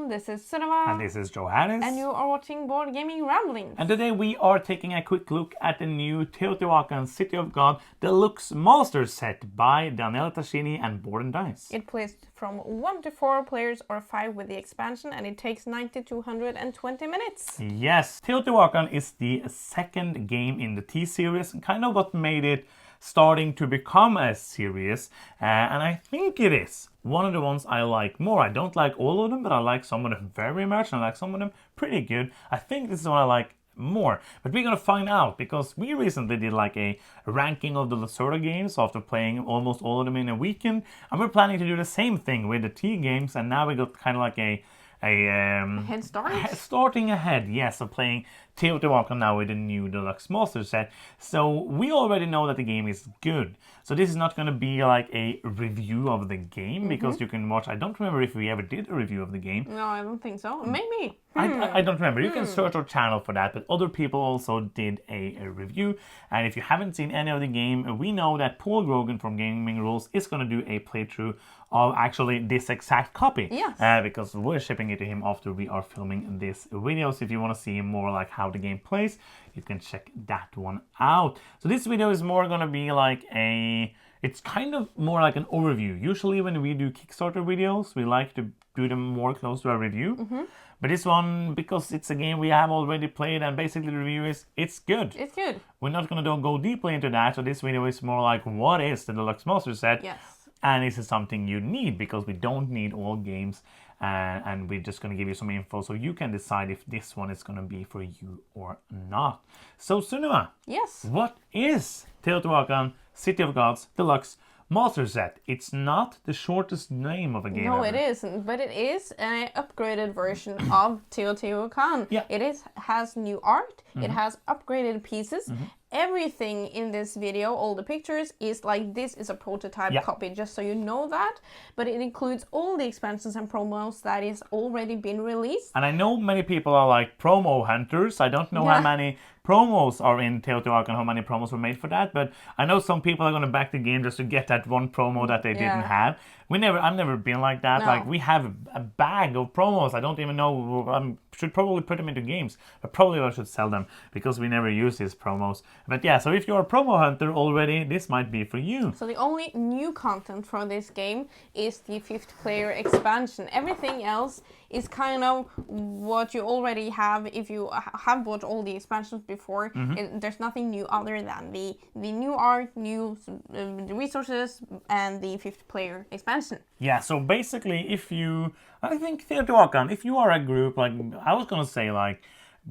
everyone, this is Sunniva. And this is Johannes. And you are watching Board Gaming Ramblings. And today we are taking a quick look at the new Teotihuacan City of God Deluxe Master set by Daniele Tascini and Board & Dice. It plays from 1 to 4 players or 5 with the expansion, and it takes 90 to 120 minutes. Yes, Teotihuacan is the second game in the T-series, and kind of what made it starting to become a series, and I think it is one of the ones I like more. I don't like all of them, but I like some of them very much, and I like some of them pretty good. I think this is one I like more, but we're gonna find out because we recently did like a ranking of the Lacerda games after playing almost all of them in a weekend, and we're planning to do the same thing with the T games, and now we got kind of like a head start? Starting ahead, yes, of playing Teotihuacan now with the new Deluxe Master set. So we already know that the game is good. So this is not going to be like a review of the game because you can watch. I don't remember if we ever did a review of the game. No, I don't think so. Maybe. I don't remember. You can search our channel for that, but other people also did a review. And if you haven't seen any of the game, we know that Paul Grogan from Gaming Rules is going to do a playthrough of actually this exact copy. Yes. Because we're shipping it to him after we are filming this video. So if you want to see more like how the game plays, you can check that one out. So this video is more going to be like it's kind of more like an overview. Usually when we do Kickstarter videos, we like to do them more close to a review. But this one, because it's a game we have already played, and basically the review is, it's good. It's good. We're not going to go deeply into that, so this video is more like, what is the Deluxe Master set? Yes. And this is something you need, because we don't need all games, and we're just going to give you some info, so you can decide if this one is going to be for you or not. So, Sunniva. Yes. What is Teotihuacan City of Gods Deluxe Master Set? It's not the shortest name of a game. No, ever. it isn't, but it is an upgraded version of Teotihuacan. Yeah. It has new art, it has upgraded pieces. Everything in this video, all the pictures, is like this is a prototype copy, just so you know that. But it includes all the expansions and promos that is already been released. And I know many people are like promo hunters. I don't know how many promos are in Teotihuacan, how many promos were made for that, but I know some people are going to back the game just to get that one promo that they didn't have. I've never been like that. No. Like, we have a bag of promos. I don't even know. I should probably put them into games, but probably I should sell them because we never use these promos. But yeah, so if you're a promo hunter already, this might be for you. So the only new content for this game is the 5th player expansion. Everything else is kind of what you already have if you have bought all the expansions before. There's nothing new other than the new art, new resources, and the 5th player expansion. Yeah, so basically I think Teotihuacan, if you are a group, like I was gonna say, like,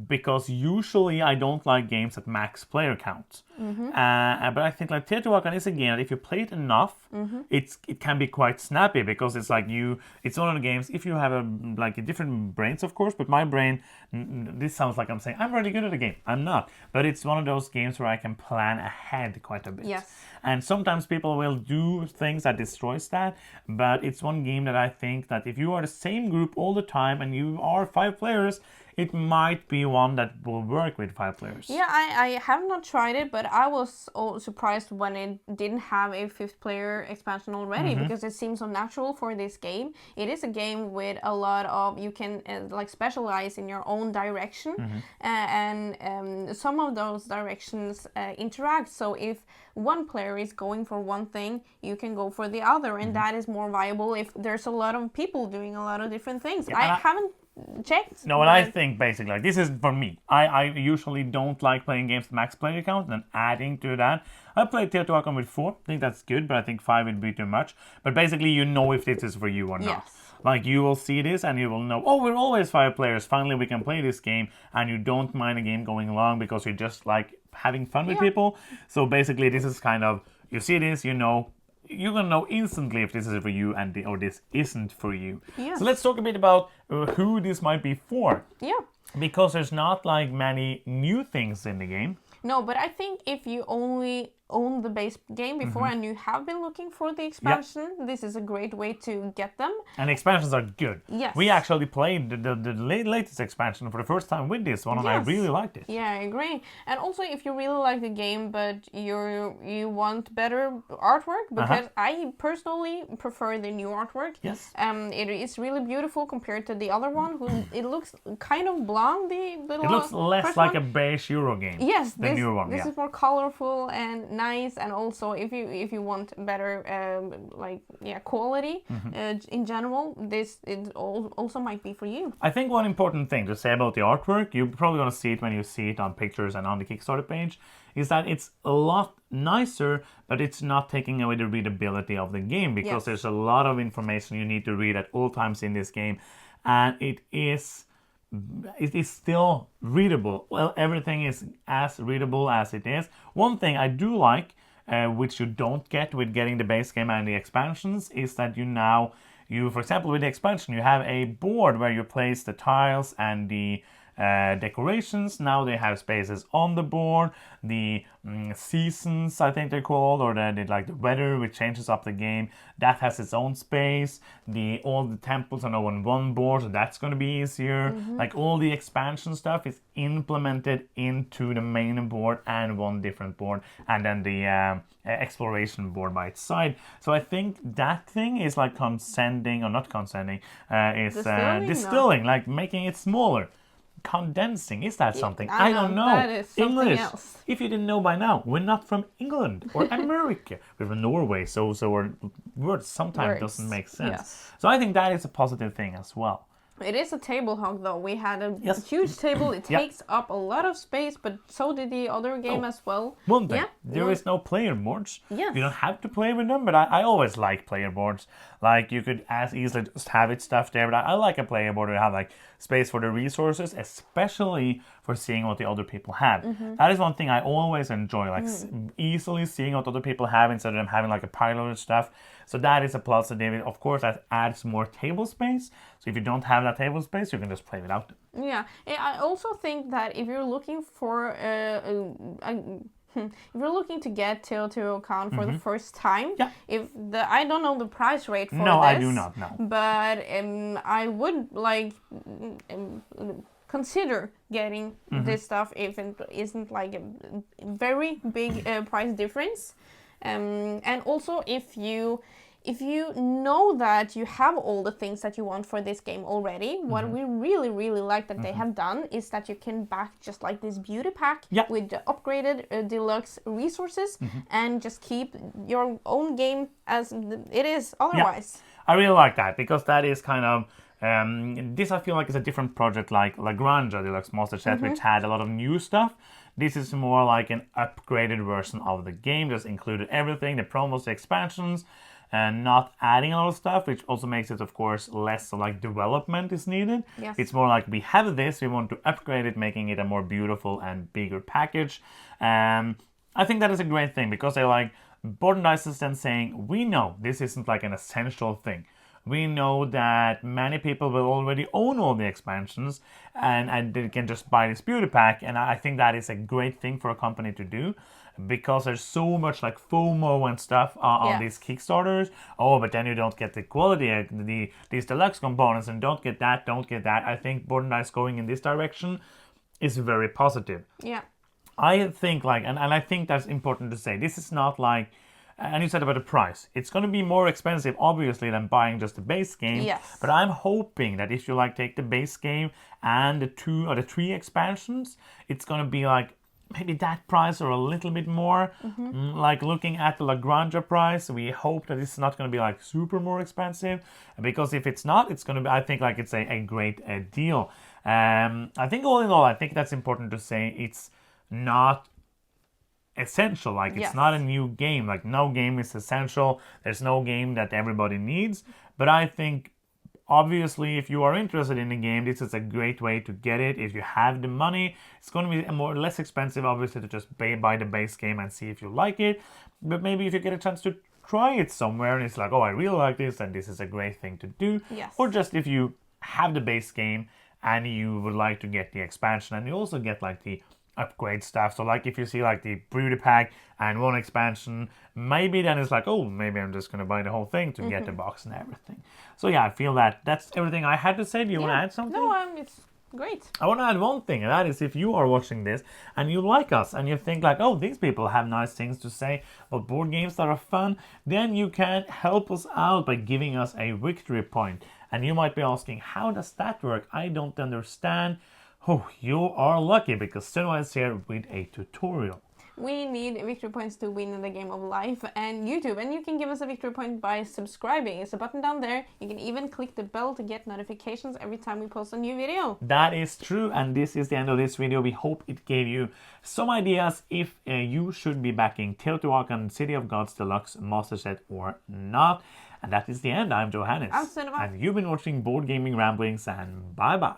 because usually I don't like games at max player count. But I think like Teotihuacan is a game that if you play it enough, it can be quite snappy, because it's like it's one of the games, if you have a different brains, of course, but my brain, this sounds like I'm saying I'm really good at the game. I'm not. But it's one of those games where I can plan ahead quite a bit. Yes. And sometimes people will do things that destroys that, but it's one game that I think that if you are the same group all the time and you are 5 players, it might be one that will work with 5 players. Yeah, I have not tried it, but I was surprised when it didn't have a 5th player expansion already, because it seems so natural for this game. It is a game with a lot of, you can like specialize in your own direction, and some of those directions interact. So if one player is going for one thing, you can go for the other, and that is more viable if there's a lot of people doing a lot of different things. Yeah, I haven't checked. No, and I think basically, like, this is for me. I usually don't like playing games with max player count and adding to that. I played Teotihuacan with 4. I think that's good, but I think 5 would be too much. But basically, you know if this is for you or not. Yes. Like, you will see this and you will know, oh, we're always 5 players. Finally, we can play this game, and you don't mind a game going long because you're just like having fun with people. So basically, this is kind of, you see this, you know. You're gonna know instantly if this is for you or this isn't for you. Yes. So let's talk a bit about who this might be for. Yeah. Because there's not like many new things in the game. No, but I think if you only own the base game before and you have been looking for the expansion, this is a great way to get them. And the expansions are good. Yes. We actually played the latest expansion for the first time with this one, and I really liked it. Yeah, I agree. And also, if you really like the game, but you want better artwork, because I personally prefer the new artwork. Yes. It is really beautiful compared to the other one. It looks kind of blonde. It looks less like a beige Euro game. Yes, the new one. This is more colorful and nice, and also if you want better quality in general, this also might be for you. I think one important thing to say about the artwork, you're probably going to see it when you see it on pictures and on the Kickstarter page, is that it's a lot nicer, but it's not taking away the readability of the game, because there's a lot of information you need to read at all times in this game, and it is still readable. Well, everything is as readable as it is. One thing I do like, which you don't get with getting the base game and the expansions, is that for example, with the expansion, you have a board where you place the tiles and the decorations. Now they have spaces on the board. The seasons, I think they're called, or the weather, which changes up the game, that has its own space. All the temples are now on one board, so that's going to be easier. Like all the expansion stuff is implemented into the main board and one different board, and then the exploration board by its side. So I think that thing is like distilling, like making it smaller. Condensing, is that something? I don't know. That is something English. else. If you didn't know by now, we're not from England or America. We're from Norway, so our words sometimes doesn't make sense. Yes. So I think that is a positive thing as well. It is a table hog, though. We had a huge table. It takes up a lot of space, but so did the other game as well. One thing, there is no player boards. Yes. You don't have to play with them, but I always like player boards. Like, you could as easily just have it stuffed there, but I like a player board to have like space for the resources, especially for seeing what the other people have. That is one thing I always enjoy, like easily seeing what other people have instead of them having like a pile of stuff. So that is a plus. Of course, that adds more table space. So if you don't have that table space, you can just play without them. Yeah, I also think that if you're looking for if you're looking to get Teotihuacan for the first time, I don't know the price rate for this. No, I do not know. But I would consider getting this stuff if it isn't like a very big price difference. And also if you know that you have all the things that you want for this game already, what we really, really like that they have done is that you can back just like this beauty pack with the upgraded deluxe resources and just keep your own game as it is otherwise. I really like that, because that is kind of this I feel like is a different project like La Granja Deluxe Master Set, which had a lot of new stuff. This is more like an upgraded version of the game, just included everything, the promos, the expansions, and not adding a lot of stuff, which also makes it, of course, less like development is needed. Yes. It's more like we have this, we want to upgrade it, making it a more beautiful and bigger package. I think that is a great thing, because they like Board and Dice is then saying, we know this isn't like an essential thing. We know that many people will already own all the expansions and they can just buy this beauty pack. And I think that is a great thing for a company to do, because there's so much like FOMO and stuff on these Kickstarters. Oh, but then you don't get the quality, these deluxe components, and don't get that. I think Board and Dice going in this direction is very positive. Yeah. I think and I think that's important to say. This is not like, and you said about the price. It's going to be more expensive, obviously, than buying just the base game. Yes. But I'm hoping that if you take the base game and the 2 or the 3 expansions, it's going to be like maybe that price or a little bit more. Like looking at the La Granja price, we hope that it's not going to be like super more expensive, because if it's not, it's going to be, I think it's a great deal. I think all in all, I think that's important to say. It's not essential, it's not a new game, no game is essential, there's no game that everybody needs, but I think obviously if you are interested in the game, this is a great way to get it. If you have the money, it's going to be less expensive obviously to just buy the base game and see if you like it, but maybe if you get a chance to try it somewhere and it's like, oh, I really like this, and this is a great thing to do. Or just if you have the base game and you would like to get the expansion, and you also get the upgrade stuff. So like if you see like the Brooder pack and one expansion, maybe then it's like, oh, maybe I'm just gonna buy the whole thing to get the box and everything. So yeah, I feel that that's everything I had to say. Do you want to add something? No, it's great. I want to add one thing, and that is if you are watching this and you like us and you think like, oh, these people have nice things to say about board games that are fun, then you can help us out by giving us a victory point. And you might be asking, how does that work? I don't understand. Oh, you are lucky because Sunwa is here with a tutorial. We need victory points to win in the game of life and YouTube, and you can give us a victory point by subscribing. It's a button down there. You can even click the bell to get notifications every time we post a new video. That is true, and this is the end of this video. We hope it gave you some ideas if you should be backing Teotihuacan City of Gods Deluxe Master Set or not. And that is the end. I'm Johannes. I'm Sunwa. And you've been watching Board Gaming Ramblings, and bye-bye.